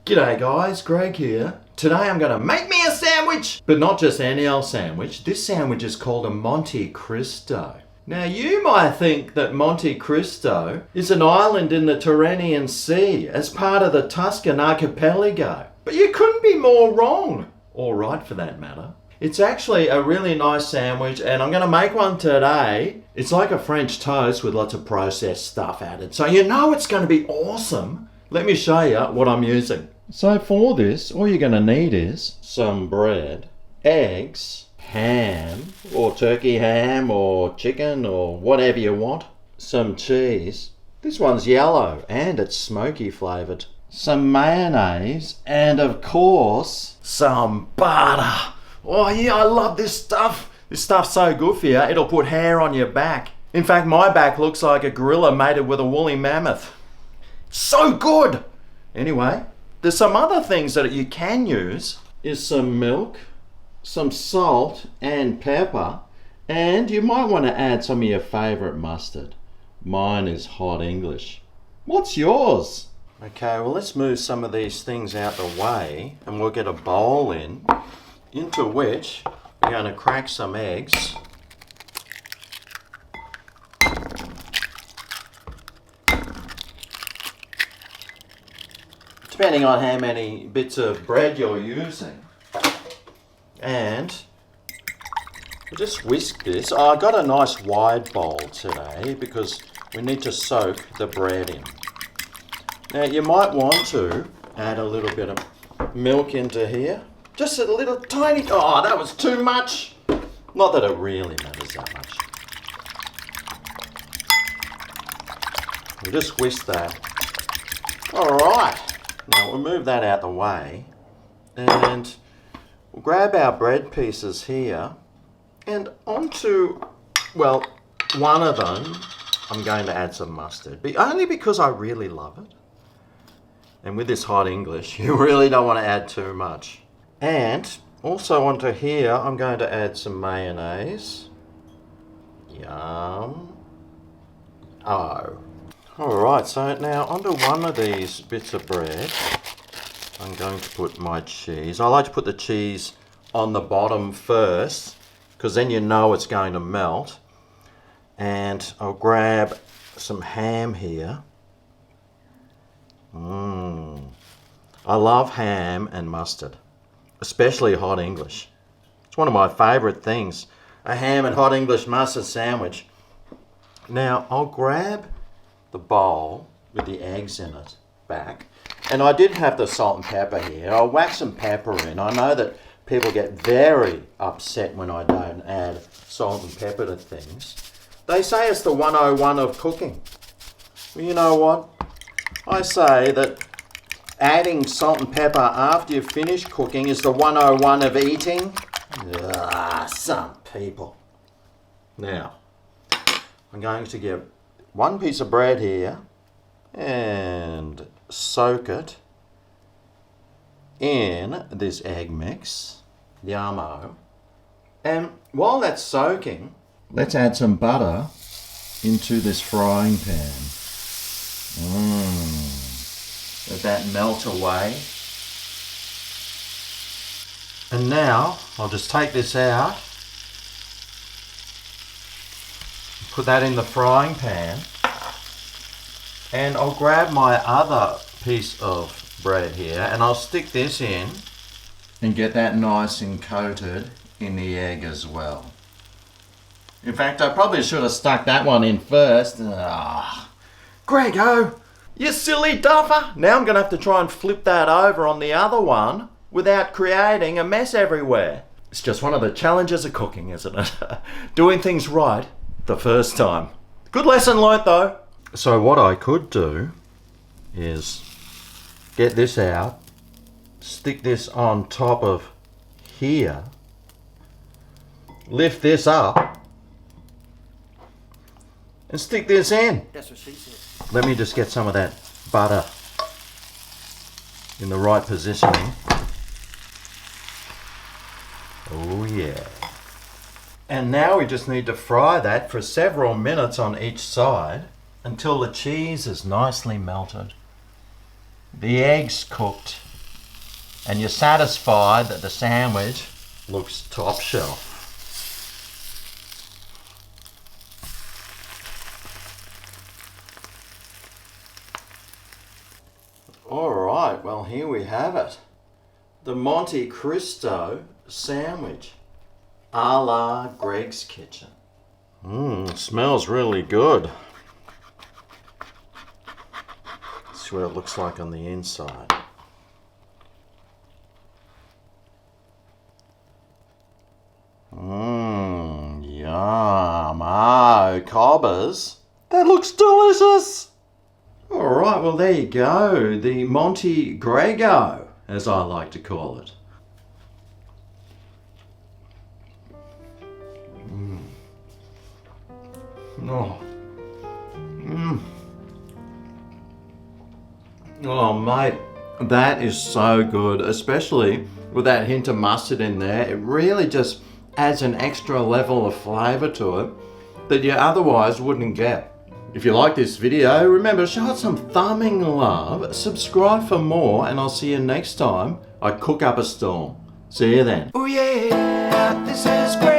G'day guys, Greg here. Today I'm going to make me a sandwich! But not just any old sandwich. This sandwich is called a Monte Cristo. Now you might think that Monte Cristo is an island in the Tyrrhenian Sea as part of the Tuscan archipelago. But you couldn't be more wrong. Or right for that matter. It's actually a really nice sandwich and I'm going to make one today. It's like a French toast with lots of processed stuff added. So you know it's going to be awesome. Let me show you what I'm using. So for this, all you're going to need is some bread, eggs, ham, or turkey ham, or chicken, or whatever you want. Some cheese. This one's yellow and it's smoky flavoured. Some mayonnaise, and of course, some butter. Oh yeah, I love this stuff. This stuff's so good for you, it'll put hair on your back. In fact, my back looks like a gorilla mated with a woolly mammoth. So good! Anyway, there's some other things that you can use. Is some milk, some salt and pepper, and you might want to add some of your favourite mustard. Mine is hot English. What's yours? Okay, well let's move some of these things out the way and we'll get a bowl into which we're going to crack some eggs. Depending on how many bits of bread you're using. And we'll just whisk this. Oh, I got a nice wide bowl today because we need to soak the bread in. Now you might want to add a little bit of milk into here. Just a little tiny, oh that was too much. Not that it really matters that much. We'll just whisk that. Alright. Now we'll move that out the way and we'll grab our bread pieces here and onto, well, one of them I'm going to add some mustard, only because I really love it. And with this hot English, you really don't want to add too much. And also onto here, I'm going to add some mayonnaise. Yum. Oh. Alright, so now onto one of these bits of bread, I'm going to put my cheese. I like to put the cheese on the bottom first, because then you know it's going to melt. And I'll grab some ham here. I love ham and mustard, especially hot English. It's one of my favourite things, a ham and hot English mustard sandwich. Now I'll grab the bowl with the eggs in it back, and I did have the salt and pepper here. I'll whack some pepper in. I know that people get very upset when I don't add salt and pepper to things. They say it's the 101 of cooking. Well, you know what? I say that adding salt and pepper after you've finished cooking is the 101 of eating. Some people. Now, I'm going to get one piece of bread here and soak it in this egg mix. Yummo. And while that's soaking, let's add some butter into this frying pan. Let that melt away. And now I'll just take this out, put that in the frying pan, and I'll grab my other piece of bread here and I'll stick this in and get that nice and coated in the egg as well. In fact, I probably should have stuck that one in first. Grego, you silly duffer! Now I'm going to have to try and flip that over on the other one without creating a mess everywhere. It's just one of the challenges of cooking, isn't it? Doing things right the first time. Good lesson learnt though. So what I could do is get this out, stick this on top of here, lift this up, and stick this in. That's what she said. Let me just get some of that butter in the right positioning. Oh yeah. And now we just need to fry that for several minutes on each side until the cheese is nicely melted, the eggs cooked, and you're satisfied that the sandwich looks top shelf. Alright, well here we have it. The Monte Cristo Sandwich, a la Greg's Kitchen. Smells really good. See what it looks like on the inside. Yum. Oh, cobbers. That looks delicious. Alright, well there you go. The Monte Grego, as I like to call it. Oh. Oh, mate, that is so good, especially with that hint of mustard in there. It really just adds an extra level of flavour to it that you otherwise wouldn't get. If you like this video, remember, show it some thumbing love, subscribe for more, and I'll see you next time I cook up a storm. See you then. Oh yeah, this is great.